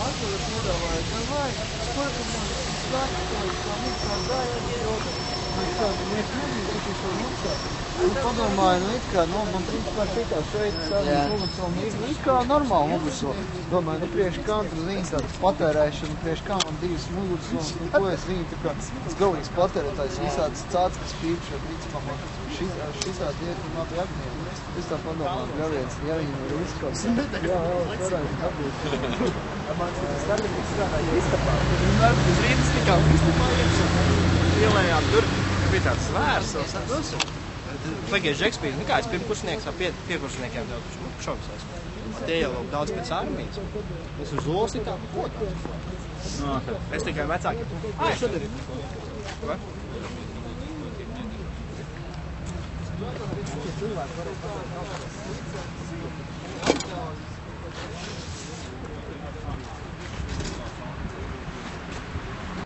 Atveras piedāvāja, vai, skолько можно пластиковых, кому продать, mēs nebija taču maksāt. Padomāju, nu it kā, man principā šitā šeit tāda publisoma it kā normāli publisoma. Domāju, nu priekš kā tur zini tādas patērēšana, priekš kā man divas muguras un ko es viņu tā kā tas galīgs patērētājs visādas cāckas pīpši, principā man šitās iet un labi apņēma. Es tā padomāju, gaviets, ja viņi ir izskaus. Jā, varētu dabūt. Man starpības strādāja istabā. Vienmēr uz rītas tikām istabā iekšā. Ielējām tur, bija tāds svērs, Legēs Žekspīrs, nu kā es pirmkursnieks ar piekuršniekiem tev taču šoks esmu. Tie jau daudz pēc armijas. Es uz zolas tikām, ko tā? Es tikai vecākiem. Šodien ir. Vai? Cilvēki varēs